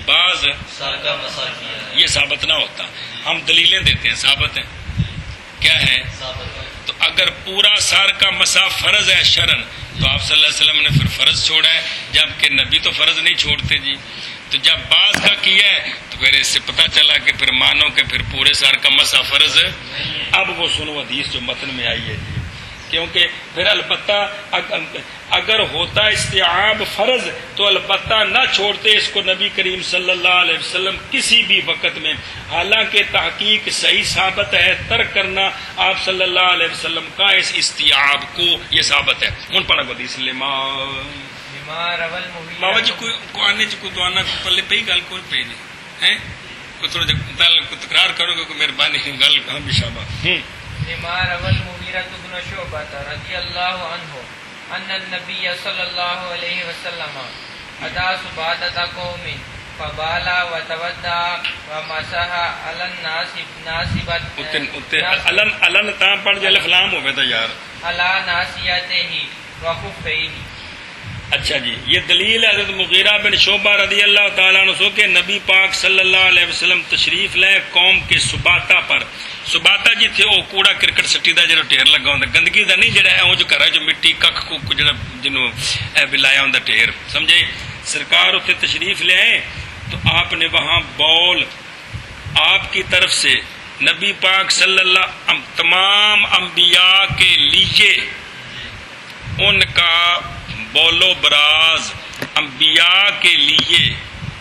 بعض سر کا مسح کیا ہے، یہ ثابت نہ ہوتا. ہم دلیلیں دیتے ہیں، ثابت ہیں. کیا ہے؟ تو اگر پورا سر کا مسح فرض ہے شرعن، تو آپ صلی اللہ علیہ وسلم نے پھر فرض چھوڑا ہے، جبکہ نبی تو فرض نہیں چھوڑتے جی. تو جب بعض کا کیا ہے تو پھر اس سے پتہ چلا کہ پھر مانو کہ پھر پورے سر کا مسح فرض ہے. اب وہ سنو حدیث جو متن میں آئی ہے جی، کیونکہ پھر البتہ اگر ہوتا استیعاب فرض تو البتہ نہ چھوڑتے اس کو نبی کریم صلی اللہ علیہ وسلم کسی بھی وقت میں. حالانکہ تحقیق صحیح ثابت ہے، ترک کرنا آپ صلی اللہ علیہ وسلم کا اس استیعاب کو یہ ثابت ہے. ان پڑھا کو حدیث بابا جی کوئی آنے کوئی دعانا پلے پہ ہی گل کوئی پہ نہیں ہے، کوئی تھوڑا جا تکرار کرو گے کوئی مہربانی گل ہم شابہ. لما روى المغيرة بن شعبة رضي الله عنه أن النبي صلى الله عليه وسلم أدى سباطة قوم فبال وتودع ومسح على الناصبة علن تا پڑھ جائے فلام ہو گیا یار على ناصيته وخفيه. اچھا جی، یہ دلیل حضرت مغیرہ بن شعبہ رضی اللہ تعالیٰ عنہ سو کہ نبی پاک صلی اللہ علیہ وسلم تشریف لے قوم کے سباتا پر. سباتا جی تھے وہ کوڑا کرکٹ سٹی دا جڑا ٹھیر لگا ہوندا، گندگی دا نہیں، جڑا اونج کرا جو مٹی ککھ کو جڑا جنوں بلایا ہوندا ٹھیر، سمجھے. سرکار اتنے تشریف لے آئے تو آپ نے وہاں بول آپ کی طرف سے نبی پاک صلی اللہ تمام انبیاء کے لیے ان کا بولو براز انبیاء کے لیے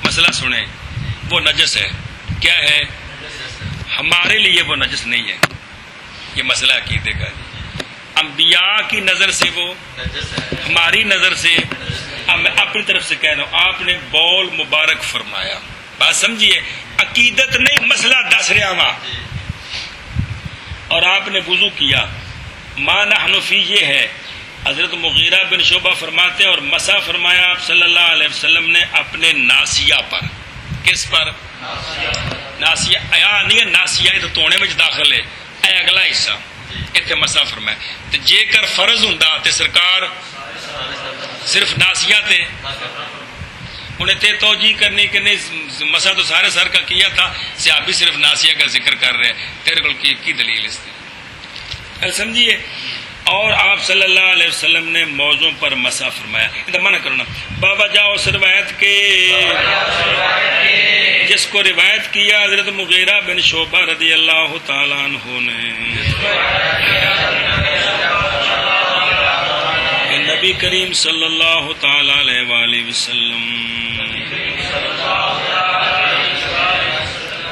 مسئلہ سنیں، وہ نجس ہے. کیا ہے؟ ہمارے لیے وہ نجس نہیں ہے. یہ مسئلہ عقیدے کا ہے. انبیاء کی نظر سے وہ نجس ہے، ہماری نظر سے. اب میں اپنی طرف سے کہہ رہا ہوں، آپ نے بول مبارک فرمایا، بات سمجھیے، عقیدت نہیں مسئلہ دس رہا ہوا. اور آپ نے وضو کیا، ما نحن فی یہ ہے. حضرت مغیرہ بن شعبہ فرماتے ہیں اور مسح فرمایا آپ صلی اللہ علیہ وسلم نے اپنے ناسیہ پر. کس پر؟ ناسیہ. آیا نہیں ہے ناسیہ، یہ تو تونے میں داخل ہے، اے اگلا حصہ اتنے مسح فرمایا. تو جے کر فرض ہوں تو سرکار صرف ناسیہ تھے، انہیں تے توجہ کرنی کہ نہیں مسح تو سارے سر کا کیا تھا، صحابی صرف ناسیہ کا ذکر کر رہے ہیں. تیرے کو کی دلیل اس نے سمجھیے. اور آپ صلی اللہ علیہ وسلم نے موضوع پر مسح فرمایا. منع کرنا بابا جاؤ اس روایت کے جس کو روایت کیا حضرت مغیرہ بن شعبہ رضی اللہ تعالیٰ عنہ نے نبی کریم صلی اللہ تعالیٰ علیہ وآلہ وسلم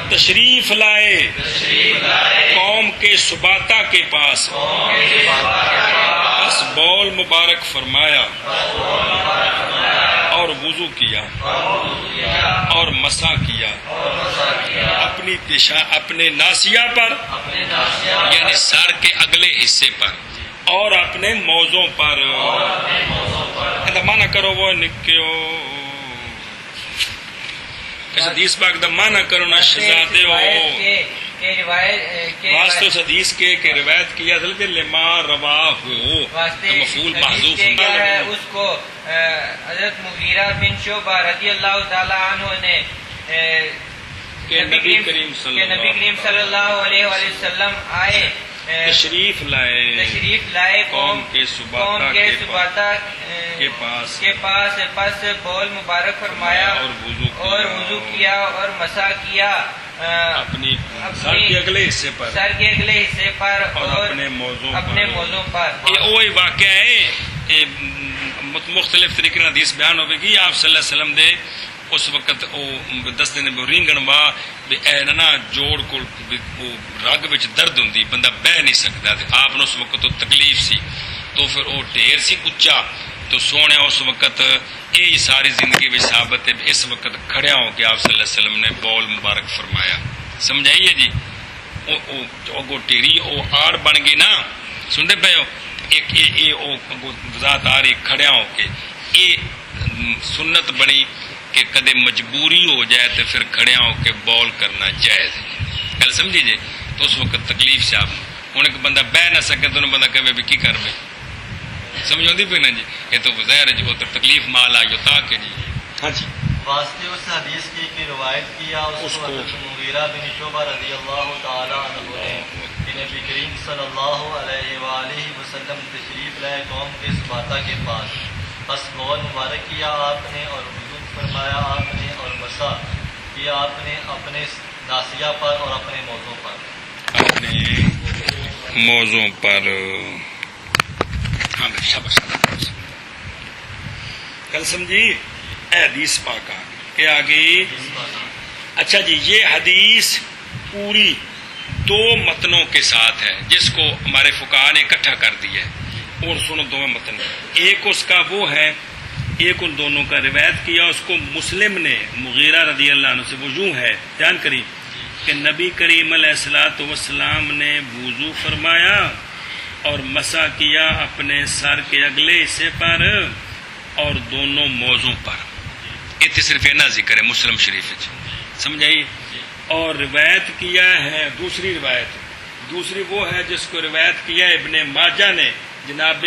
تشریف لائے قوم کے سباتا کے پاس، بس بول مبارک فرمایا اور وضو کیا اور مسح کیا اپنی پیشہ اپنے ناسیہ پر، یعنی سر کے اگلے حصے پر، اور اپنے موزوں پر. مانا کرو وہ نکیو حدیث پاک دا مانا کرو نہ شہزادے ہو واسطے اس حدیث کے کہ روایت کیا حضرت لما روا ہو مفعول محذوف ہے اس کو حضرت مغیرہ بن شعبہ رضی اللہ تعالی عنہ نے کہ نبی کریم صلی اللہ علیہ وسلم آئے تشریف لائے قوم کے سباتا کے پاس پس بول مبارک فرمایا اور وضو کیا اور مسح کیا اپنی سر کے اگلے حصے پر سر کے اگلے حصے پر اور اپنے موضوع پر یہ وہی واقعہ ہے مختلف طریقے حدیث بیان ہوئے گی آپ صلی اللہ علیہ وسلم دے اس وقت وہ دس دن رینگن وا نا جوڑ کو رگ وچ درد ہوندی بندہ بہ نہیں سکتا آپ نے اس وقت تو تکلیف سی تو پھر وہ ڈھیر سی اچا تو سونے اس وقت یہ ساری زندگی میں ثابت ہے اس وقت کھڑیا ہو کے آپ صلی اللہ علیہ وسلم نے بول مبارک فرمایا سمجھائیے جی وہ ٹیری وہ آڑ بن گئی نا سنتے پے ہو ایک ذات آ رہی کھڑیا ہو کے یہ سنت بنی کہ کدے مجبوری ہو جائے تو پھر کھڑیا ہو کے بول کرنا جائز گل سمجھی جی تو اس وقت تکلیف سے آپ ہوں ایک بندہ بہ نہ سکے تو بندہ کہے بھی کی کر بے سمجھ پہ نا جی یہ تو ظاہر ہے جی وہ تو تکلیف مال آئی تاکہ جی ہاں جی واسطے اس حدیث کی روایت کیا اس کو مغیرہ بن شعبہ رضی اللہ تعالی عنہ نے کہ نبی کریم صلی اللہ علیہ وآلہ وسلم تشریف لائے قوم کے سباتا کے پاس بس بول مبارک کیا آپ نے اور وضو فرمایا آپ نے اور مسا کیا آپ نے اپنے ناسیہ پر اور اپنے موضوع پر کل سمجھی حدیث پاک کیا آگے اچھا جی یہ حدیث پوری دو متنوں کے ساتھ ہے جس کو ہمارے فقہاء نے اکٹھا کر دیا ہے اور سنو دو متن ایک اس کا وہ ہے ایک ان دونوں کا روایت کیا اس کو مسلم نے مغیرہ رضی اللہ عنہ سے وہ یوں ہے جان کری کہ نبی کریم علیہ الصلوۃ والسلام نے وضو فرمایا اور مسح کیا اپنے سر کے اگلے حصے پر اور دونوں موضوع پر یہ صرف اتنا ذکر ہے مسلم شریف سمجھائی اور روایت کیا ہے دوسری وہ ہے جس کو روایت کیا ہے ابن ماجہ نے جناب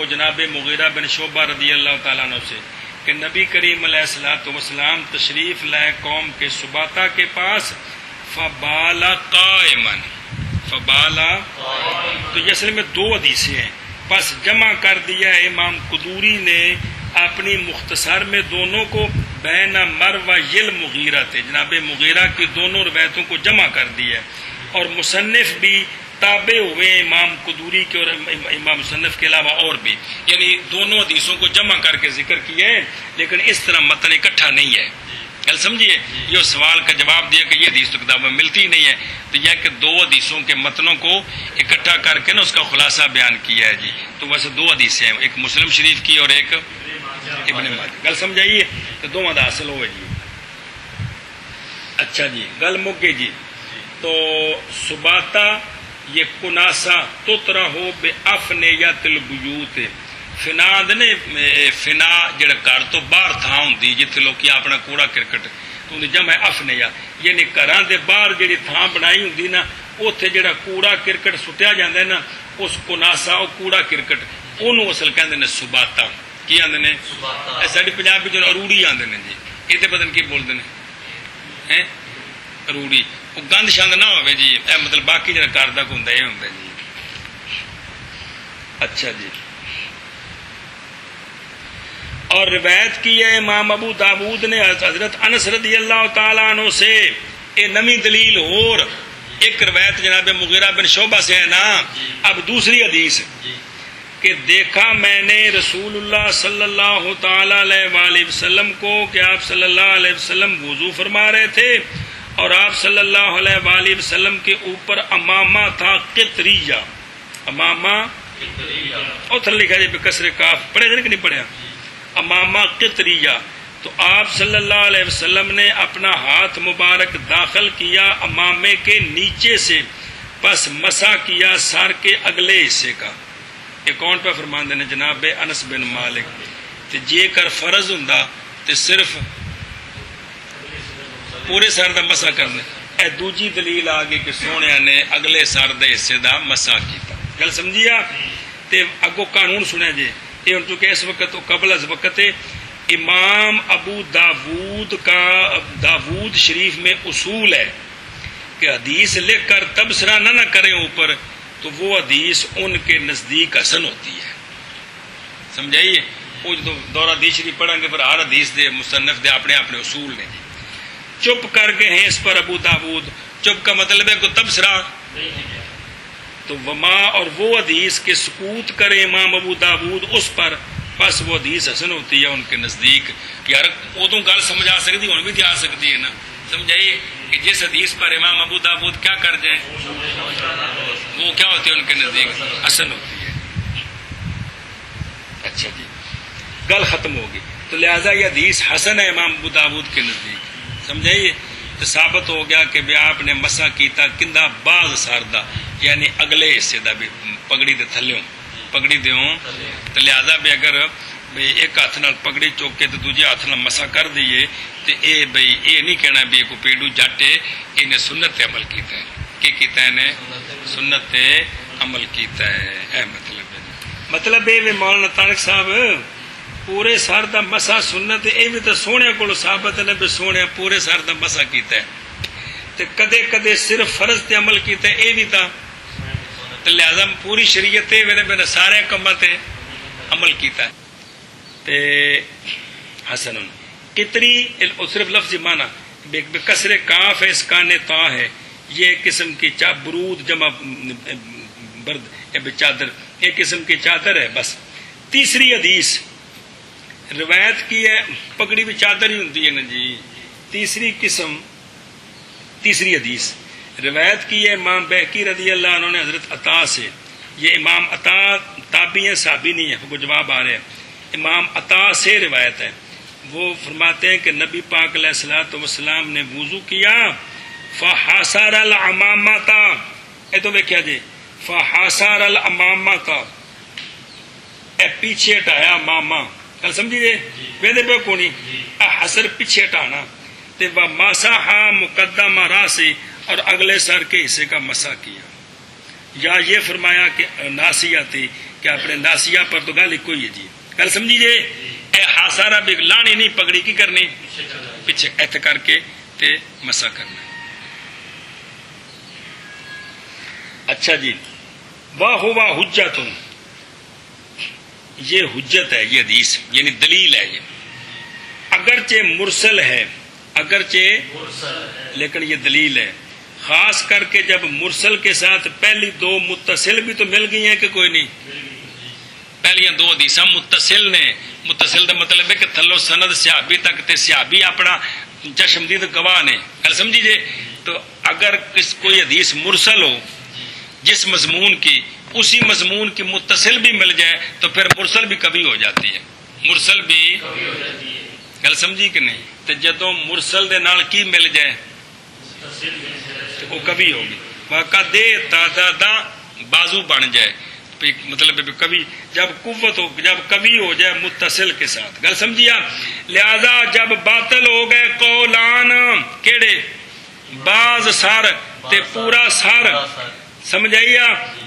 جناب مغیرہ بن شعبہ رضی اللہ تعالیٰ عنہ سے کہ نبی کریم علیہ الصلوۃ والسلام تشریف لائے قوم کے سباتا کے پاس فبالا قائما تو یہ اصل میں دو حدیثیں ہیں پس جمع کر دیا امام قدوری نے اپنی مختصر میں دونوں کو بین مرو یل مغیرہ تھے جناب مغیرہ کی دونوں روایتوں کو جمع کر دیا اور مصنف بھی تابع ہوئے امام قدوری کے اور امام مصنف کے علاوہ اور بھی یعنی دونوں حدیثوں کو جمع کر کے ذکر کیا ہے لیکن اس طرح متن اکٹھا نہیں ہے کل سمجھیے یہ سوال کا جواب دیا کہ یہ حدیث تو کتاب میں ملتی نہیں ہے تو یہ کہ دو حدیثوں کے متنوں کو اکٹھا کر کے نا اس کا خلاصہ بیان کیا ہے جی تو ویسے دو حدیثیں ہیں ایک مسلم شریف کی اور ایک ابن ماجہ گل سمجھائیے تو دو مدد حاصل ہوئے جی اچھا جی گل مکے جی تو سباتا یہ کناسا تترا ہو بے افنے یا تلبیوت فنا دے فنا جڑا گھر تو باہر تھان ہوندی جتھے لوگ اپنا کوڑا کرکٹ تو جمع افنے یا یعنی گھراں دے باہر جڑی تھان بنائی ہوندی نا اوتھے جڑا کوڑا کرکٹ سٹیا جاندا ہے نا اس کناسا او کوڑا کرکٹ اونوں اصل کہندے نے سباتا کی آندے نے ساڈی پنجابی جو اروڑی آندے نے جی یہ تے پتہ نہیں کی بولدے نے ہیں اروڑی وہ گند شند نہ ہوئے جی مطلب باقی جڑا گھر دا ہوندا یہ ہوندا جی اچھا جی اور روایت کی ہے امام ابو داود نے حضرت انس رضی اللہ تعالیٰ عنہ سے یہ نمی دلیل اور ایک روایت جناب مغیرہ بن شعبہ سے ہے نا اب دوسری حدیث کہ دیکھا میں نے رسول اللہ صلی اللہ تعالی علیہ وآلہ وسلم کو کہ آپ صلی اللہ علیہ وسلم وضو فرما رہے تھے اور آپ صلی اللہ علیہ وآلہ وسلم کے اوپر امامہ تھا قطریہ امامہ اور لکھا جائے بکسر کاف پڑھے کہ نہیں پڑھیا امامہ قطریہ تو آپ صلی اللہ علیہ وسلم نے اپنا ہاتھ مبارک داخل کیا امامے کے نیچے سے پس مسح کیا سر کے اگلے حصے کا یہ کون پہ فرمان دینے جناب انس بن مالک تے جے کر فرض ہوندا تے صرف پورے سر دا مسح کرنے اے دوجی دلیل آگے کہ سونے نے اگلے سر دے حصے دا مسح کیتا گل سمجھیا تے اگو قانون سنے جے یہ ان چونکہ اس وقت قبل از وقت امام ابو داود شریف میں اصول ہے کہ حدیث لکھ کر تبصرہ نہ کریں اوپر تو وہ حدیث ان کے نزدیک حسن ہوتی ہے سمجھائیے وہ جو دورہ حدیث شریف پڑھیں گے پر ہر حدیث دے مصنف دے اپنے اپنے اصول نے چپ کر گئے ہیں اس پر ابو داود. چپ کا مطلب ہے کوئی تبصرہ. تو وما اور وہ حدیث کے سکوت کرے امام ابو داود اس پر، بس وہ حدیث حسن ہوتی ہے ان کے نزدیک. یار ادو گل سمجھ آ سکتی، ہوں بھی آ سکتی ہے نا. سمجھائیے کہ جس حدیث پر امام ابو داود کیا کر جائیں وہ کیا ہوتی ہے ان کے نزدیک حسن ہوتی ہے. اچھا جی، گل ختم ہوگی. تو لہذا یہ حدیث حسن ہے امام ابو داود کے نزدیک. سمجھائیے تو ثابت ہو گیا کہ آپ نے مسا کیتا کندا باز ساردہ، یعنی اگلے حصے دا بھی پگڑی دے تھلوں پگڑی دیوں. تو لہذا بھی اگر ایک ہاتھ نال پگڑی چوک کے تو دوجے ہاتھ نال مسا کر دیے تو اے بھئی اے نہیں کہنا بھی کو پیڑو جٹ انہیں سنت تے عمل کیتا ہے. کی کیتا ہے نے سنت تے عمل کیتا ہے. اے مطلب اے مولانا طارق صاحب پورے سر دا مسا سنت اے بھی تو سونے کو ثابت نے بھی سونے پورے سر دا مسا کیتا ہے تے کدے کدے صرف فرض تے عمل کیتا ہے اے بھی تا. تو لہذا پوری شریعت میرے سارے کاماں تے عمل کیتا ہے. تے حسن کتری صرف لفظ معنی کسر کاف ہے اسکان تا ہے. یہ قسم کی برود جمع برد چادر، ایک قسم کی چادر ہے بس. تیسری حدیث روایت کی ہے، پگڑی بھی چادر ہی ہوتی ہے نا جی. تیسری قسم تیسری حدیث روایت کی ہے امام بہقی رضی اللہ عنہ نے حضرت عطا سے. یہ امام عطا تابعی ہیں، صحابی نہیں ہے، وہ جواب آ رہے ہیں. امام عطا سے روایت ہے. وہ فرماتے ہیں کہ نبی پاک علیہ الصلوۃ والسلام نے وضو کیا فحاصر الامامۃ. اے تو دیکھیا جی فحاصر الامامۃ، اے پیچھے ہٹایا ماما. کل سمجھیے ویدے پہ کونی حسر پیچھے ہٹانا. تے ومسح مقدم راسی، اور اگلے سر کے حصے کا مسح کیا. یا یہ فرمایا کہ ناسیہ تھی کہ اپنے ناسیہ پر تو گل کوئی ہے جی. گل سمجھیے اے حاصرہ بھی لانی نہیں، پگڑی کی کرنی پیچھے ایت کر کے تے مسح کرنا. اچھا جی، واہ ہوا حجت، یہ حجت ہے، یہ حدیث یعنی دلیل ہے. یہ اگرچہ مرسل ہے، اگرچہ لیکن یہ دلیل ہے. خاص کر کے جب مرسل کے ساتھ پہلی دو متصل بھی تو مل گئی ہیں کہ کوئی نہیں. پہلیاں دو حدیثاں متصل نے. متصل کا مطلب ہے کہ تھلو سند صحابی تک تے صحابی اپنا چشمدید گواہ نے. گل سمجھیے. تو اگر کوئی حدیث مرسل ہو جس مضمون کی، اسی مضمون کی متصل بھی مل جائے تو پھر مرسل بھی کبھی ہو جاتی ہے. مرسل بھی گل سمجھی کہ نہیں. تو جدوں مرسل دے نال کی مل جائے وہ کبھی ہوگی. واقع دے دا بازو بن جائے، مطلب کبھی جب قوت ہو، جب کبھی ہو جائے متصل کے ساتھ. گل سمجھیا. لہذا جب باطل ہو گئے قولان کیڑے باز سر تے پورا سر، سمجھائیے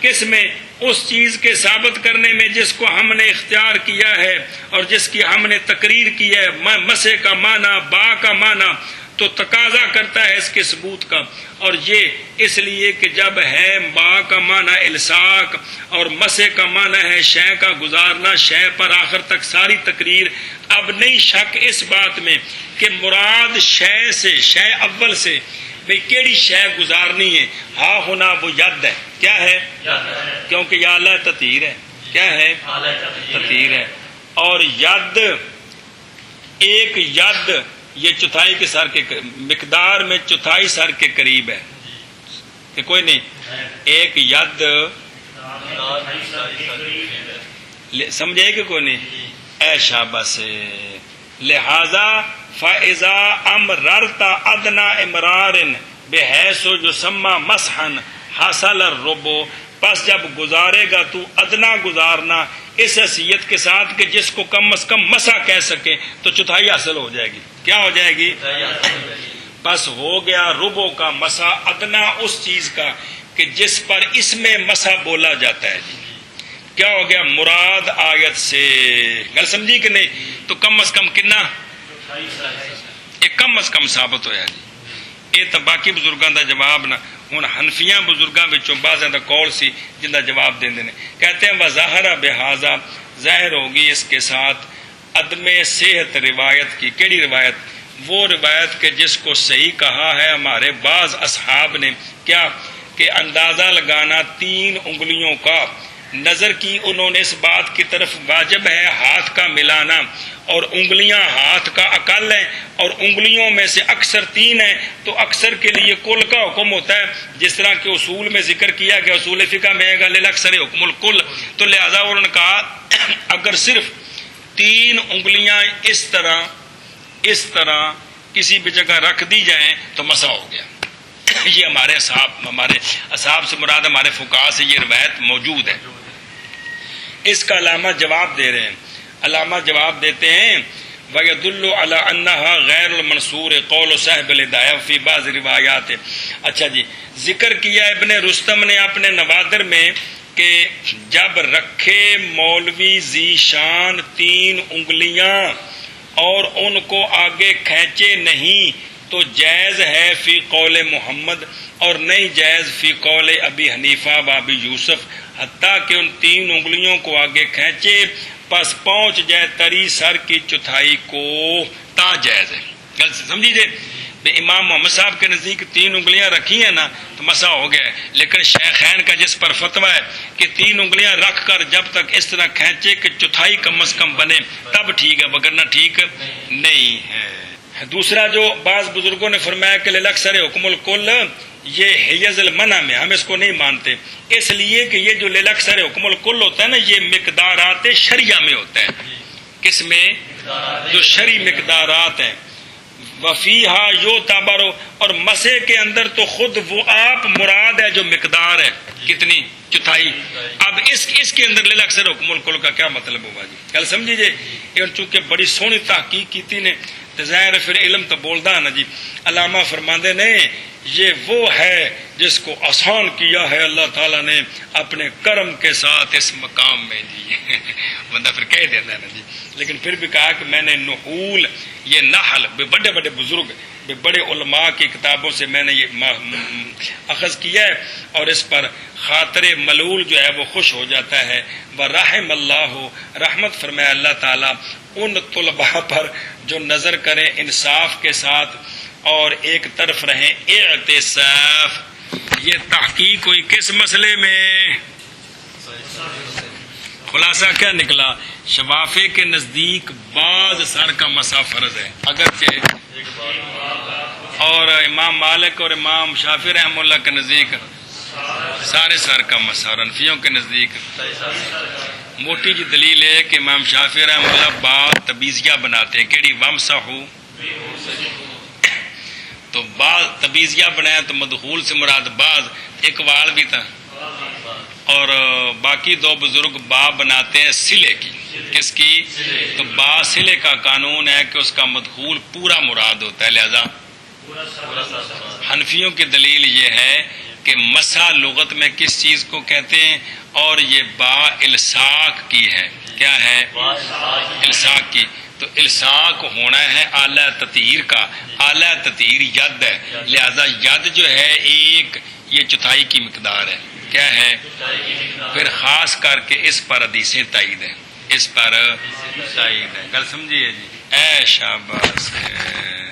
کس میں؟ اس چیز کے ثابت کرنے میں جس کو ہم نے اختیار کیا ہے اور جس کی ہم نے تقریر کی ہے. مسے کا معنی با کا معنی تو تقاضا کرتا ہے اس کے ثبوت کا. اور یہ اس لیے کہ جب ہے با کا معنی الساق اور مسے کا معنی ہے شے کا گزارنا، شے پر آخر تک ساری تقریر. اب نہیں شک اس بات میں کہ مراد شے سے، شے اول سے بھئی کیڑی شے گزارنی ہے. ہاں ہونا وہ ید ہے. کیا ہے؟ کیونکہ یا اللہ تطہیر ہے. کیا ہے؟ تطہیر ہے. اور ید، ایک ید یہ چوتھائی کے سر کے مقدار میں چوتھائی سر کے قریب ہے کہ کوئی نہیں. ایک ید سمجھے کہ کوئی نہیں. اے شاباش. لہذا فَإِذَا أَمْرَرْتَ أَدْنَى إِمْرَارٍ بِحَيْثُ يُسَمَّى مَسْحًا حَصَلَ الرُّبُّ. پس جب گزارے گا تو ادنا گزارنا اس حیثیت کے ساتھ کہ جس کو کم از کم مسا کہہ سکے تو چوتھائی حاصل ہو جائے گی. کیا ہو جائے گی؟ بس ہو گیا ربو کا مسا، ادنا اس چیز کا کہ جس پر اس میں مسا بولا جاتا ہے جی. کیا ہو گیا؟ مراد آیت سے. گل سمجھی کہ نہیں؟ تو کم از کم کنا ایک کم از کم ثابت ہویا جی. یہ تو باقی بزرگاں دا جواب نہ. ہوں حنفیاں بزرگاں وچوں بعضاں دا قول سی جن دا جواب دیندے نے. کہتے ہیں وظاہر بہذا، ظاہر ہوگی اس کے ساتھ عدم صحت روایت کی. کیڑی روایت؟ وہ روایت کہ جس کو صحیح کہا ہے ہمارے بعض اصحاب نے، کیا کہ اندازہ لگانا 3 انگلیوں کا، نظر کی انہوں نے اس بات کی طرف واجب ہے ہاتھ کا ملانا، اور انگلیاں ہاتھ کا اقل ہیں اور انگلیوں میں سے اکثر 3 ہیں، تو اکثر کے لیے کل کا حکم ہوتا ہے، جس طرح کہ اصول میں ذکر کیا گیا، اصول فقہ میں ہے للاکثر حکم الکل، تو لہذا انہوں نے کہا اگر صرف 3 انگلیاں اس طرح کسی بھی جگہ رکھ دی جائیں تو مسح ہو گیا۔ یہ ہمارے اصحاب سے مراد ہمارے فقہاء سے یہ روایت موجود ہے۔ اس کا علامہ جواب دے رہے ہیں، علامہ جواب دیتے ہیں وَيَدُلُّ عَلَىٰ أَنَّهَا غَيْرُ الْمَنْصُورِ قَوْلُ صَاحِبِ الْهِدَایَۃِ فِي بَعْضِ روایات۔ اچھا جی، ذکر کیا ابن رستم نے اپنے نوادر میں کہ جب رکھے مولوی ذیشان 3 انگلیاں اور ان کو آگے کھینچے نہیں تو جائز ہے فی قول محمد، اور نہیں جائز فی قول ابی حنیفہ و ابی یوسف، حتیٰ کہ ان 3 انگلیوں کو آگے کھینچے پس پہنچ جائے تری سر کی چوتھائی کو تا جائز ہے۔ گل سمجھیے، امام محمد صاحب کے نزدیک 3 انگلیاں رکھی ہیں نا تو مسح ہو گیا ہے، لیکن شیخین کا جس پر فتویٰ ہے کہ 3 انگلیاں رکھ کر جب تک اس طرح کھینچے کہ چوتھائی کم از کم بنے تب ٹھیک ہے، وگرنہ ٹھیک نہیں ہے۔ دوسرا جو بعض بزرگوں نے فرمایا کہ للاکثر حکم الکل، یہ حیز المنع میں ہم اس کو نہیں مانتے، اس لیے کہ یہ جو للاکثر حکم الکل ہوتا ہے نا یہ مقدارات شریعہ میں ہوتا ہے۔ کس میں؟ جو شرعی مقدارات ہیں۔ وفیہا یعتبر، اور مسح کے اندر تو خود وہ آپ مراد ہے جو مقدار ہے، کتنی؟ چوتھائی۔ اب اس کے اندر للاکثر حکم الکل کا کیا مطلب ہوگا جی؟ کل سمجھیے، چونکہ بڑی سونی تحقیق کی تھی نے تو ظاہر پھر علم تو بولدا نا جی۔ علامہ فرماندے نے یہ وہ ہے جس کو آسان کیا ہے اللہ تعالیٰ نے اپنے کرم کے ساتھ اس مقام میں جی۔ بندہ پھر کہہ دیتا ہے نا جی، لیکن پھر بھی کہا کہ میں نے نحول، یہ نحل بڑے بڑے بزرگ بڑے علماء کی کتابوں سے میں نے یہ اخذ کیا ہے، اور اس پر خاطر ملول جو ہے وہ خوش ہو جاتا ہے۔ ورحم اللہ، رحمت فرمائے اللہ تعالیٰ ان طلباء پر جو نظر کریں انصاف کے ساتھ اور ایک طرف رہیں اعتصاف۔ یہ تحقیق ہوئی کس مسئلے میں؟ خلاصہ کیا نکلا؟ شفافے کے نزدیک بعض سر کا مسح فرض ہے اگرچہ، اور امام مالک اور امام شافعی رحمہ اللہ کے نزدیک سارے سر کا مسح، اور حنفیوں کے نزدیک موٹی جی دلیل ہے کہ امام شافعی رحمہ اللہ بعض تبیزیہ بناتے ہیں، کیڑی ومسحو، تو بعض تبیزیہ بنایا تو مدخول سے مراد بعض، اقوال بھی تھا، اور باقی 2 بزرگ با بناتے ہیں صلے کی۔ کس کی؟ تو با صلے کا قانون ہے کہ اس کا مدخول پورا مراد ہوتا ہے، لہذا حنفیوں کی دلیل یہ ہے کہ مسح لغت میں کس چیز کو کہتے ہیں، اور یہ با الساق کی ہے۔ کیا ہے؟ الساق کی، تو الساق ہونا ہے اعلیٰ تطہیر کا، اعلیٰ تطہیر ید ہے، لہذا ید جو ہے ایک یہ چوتھائی کی مقدار ہے۔ کیا ہے؟ پھر خاص کر کے اس پر حدیثیں تائید ہیں، اس پر تائید ہے۔ گل سمجھیے جی؟ اے شاباش ہے۔